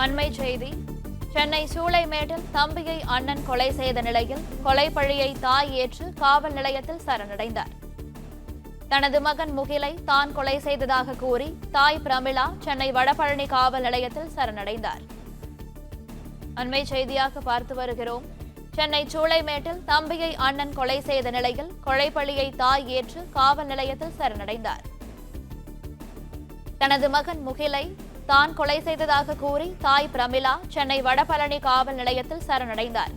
அண்மை செய்தி. சென்னை சூளைமேட்டில் தம்பியை அண்ணன் கொலை செய்த நிலையில் கொலை பழியை தாய் ஏற்று காவல் நிலையத்தில் சரணடைந்தார். தனது மகன் முகிலை தான் கொலை செய்ததாக கூறி தாய் பிரமிளா சென்னை வடபழனி காவல் நிலையத்தில் சரணடைந்தார். அண்மை செய்தியாக பார்த்து வருகிறோம். சென்னை சூளைமேட்டில் தம்பியை அண்ணன் கொலை செய்த நிலையில் கொலை பழியை தாய் ஏற்று காவல் நிலையத்தில் சரணடைந்தார். தனது மகன் முகிலை தான் கொலை செய்ததாக கூறி தாய் பிரமிளா சென்னை வடபழனி காவல் நிலையத்தில் சரணடைந்தார்.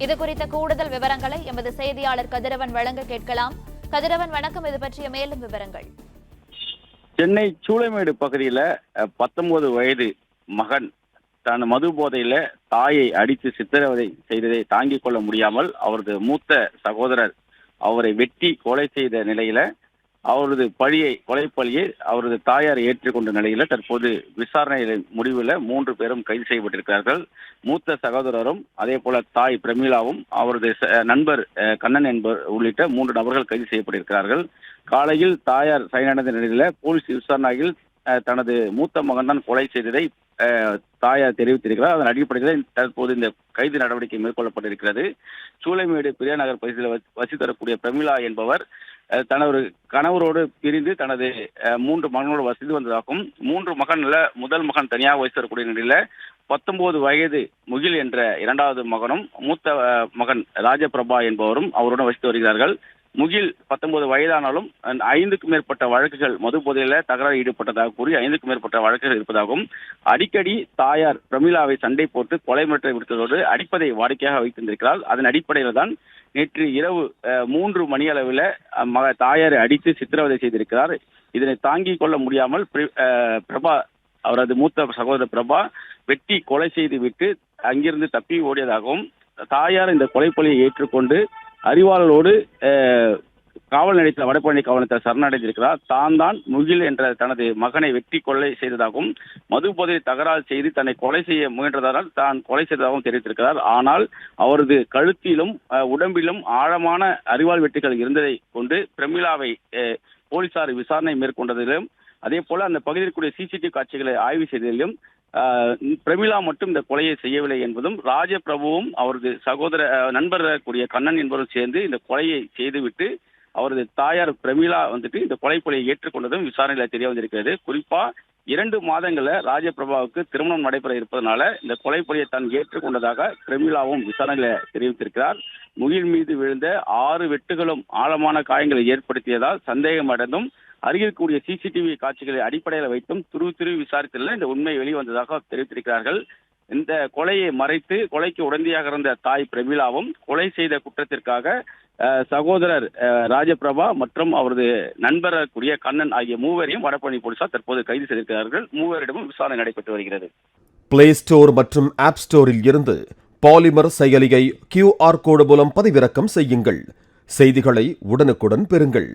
இதுகுறித்த கூடுதல் விவரங்களை எமது செய்தியாளர் கதிரவன் வழங்க கேட்கலாம். கதிரவன், வணக்கம். இது பற்றிய மேலும் விவரங்கள். சென்னை சூளைமேடு பகுதியில 19 வயது மகன் தன் மது போதையில தாயை அடித்து சித்திரவதை செய்ததை தாங்கிக் கொள்ள முடியாமல் அவரது மூத்த சகோதரர் அவரை வெட்டி கொலை செய்த நிலையில அவரது கொலை பழியை அவரது தாயார் ஏற்றுக்கொண்ட நிலையில தற்போது விசாரணை முடிவில் 3 பேரும் கைது செய்யப்பட்டிருக்கிறார்கள். மூத்த சகோதரரும் அதே போல தாய் பிரமிளாவும் அவரது நண்பர் கண்ணன் என்பவர் உள்ளிட்ட 3 நபர்கள் கைது செய்யப்பட்டிருக்கிறார்கள். காலையில் தாயார் சரணடைந்த நிலையில போலீஸ் விசாரணையில் தனது மூத்த மகன் தான் கொலை செய்ததை தாயார் தெரிவித்திருக்கிறார். அதன் அடிப்படையில் தற்போது இந்த கைது நடவடிக்கை மேற்கொள்ளப்பட்டிருக்கிறது. சூளைமேடு பெரியா நகர் பகுதியில் வசித்து வரக்கூடிய பிரமிளா என்பவர் தனது கணவரோடு பிரிந்து தனது 3 மகனோடு வசித்து வந்ததாகவும் 3 மகன்ல முதல் மகன் தனியாக வசித்து வரக்கூடிய நிலையில 19 வயது முகில் என்ற 2வது மகனும் மூத்த மகன் ராஜபிரபா என்பவரும் அவருடன் வசித்து வருகிறார்கள். முகில் 19 வயதானாலும் 5க்கும் மேற்பட்ட வழக்குகள் மது போதையில தகராறு ஈடுபட்டதாக கூறி 5க்கும் மேற்பட்ட வழக்குகள் இருப்பதாகவும் அடிக்கடி தாயார் பிரமிளாவை சண்டை போட்டு கொலை மிரட்டல் விடுத்ததோடு அடிப்பதை வாடிக்கையாக வைத்திருந்திருக்கிறார். அதன் அடிப்படையில் தான் நேற்று இரவு 3 மணி அளவில் தாயாரை அடித்து சித்திரவதை செய்திருக்கிறார். இதனை தாங்கிக் கொள்ள முடியாமல் பிரபா அவரது மூத்த சகோதரர் பிரபா வெட்டி கொலை செய்து விட்டு அங்கிருந்து தப்பி ஓடியதாகவும் தாயார் இந்த கொலைப்பழியை ஏற்றுக்கொண்டு அறிவாளரோடு காவல் நிலையத்தில் வடபழனி காவல் நிலையத்தில் சரணடைந்திருக்கிறார். தான் முகில் என்ற தனது மகனை வெட்டி கொலை செய்ததாகவும் மது போதையை தகராறு செய்து தன்னை கொலை செய்ய முயன்றதால் தான் கொலை செய்ததாகவும் தெரிவித்திருக்கிறார். ஆனால் அவரது கழுத்திலும் உடம்பிலும் ஆழமான அறிவாள் வெட்டுகள் இருந்ததை கொண்டு பிரமிளாவை போலீசார் விசாரணை மேற்கொண்டதிலும் அதே போல அந்த பகுதியில் கூடிய சிசிடிவி காட்சிகளை ஆய்வு செய்ததிலும் பிரமிளா மட்டும் இந்த கொலையை செய்யவில்லை என்பதும் ராஜபிரபுவும் அவரது நண்பர் கூடிய கண்ணன் என்பவரும் சேர்ந்து இந்த கொலையை செய்துவிட்டு அவரது தாயார் பிரமிளா இந்த கொலைப்பழியை ஏற்றுக்கொண்டதும் விசாரணையில் தெரிய வந்திருக்கிறது. குறிப்பா 2 மாதங்கள்ல ராஜபிரபாவுக்கு திருமணம் நடைபெற இருப்பதனால இந்த கொலைப்பழியை தான் ஏற்றுக்கொண்டதாக பிரமிளாவும் விசாரணையில தெரிவித்திருக்கிறார். முகில் மீது விழுந்த 6 வெட்டுகளும் ஆழமான காயங்களை ஏற்படுத்தியதால் சந்தேகம் அடைந்தும் அருகில் கூடிய சிசிடிவி காட்சிகளை அடிப்படையில் வைத்தும் துருவி விசாரித்ததில் இந்த உண்மை வெளிவந்ததாக தெரிவித்திருக்கிறார்கள். இந்த கொலையை மறைத்து கொலைக்கு உடந்தையாக இருந்த தாய் பிரமிளாவும் கொலை செய்த குற்றத்திற்காக சகோதரர் ராஜபிரபா மற்றும் அவரது நண்பர் கூடிய கண்ணன் ஆகிய 3 வடபழனி போலீசார் தற்போது கைது செய்திருக்கிறார்கள். 3 விசாரணை நடைபெற்று வருகிறது. பிளே ஸ்டோர் மற்றும் ஆப் ஸ்டோரில் இருந்து பாலிமர் செயலியை QR கோடு மூலம் பதிவிறக்கம் செய்யுங்கள். செய்திகளை உடனுக்குடன் பெறுங்கள்.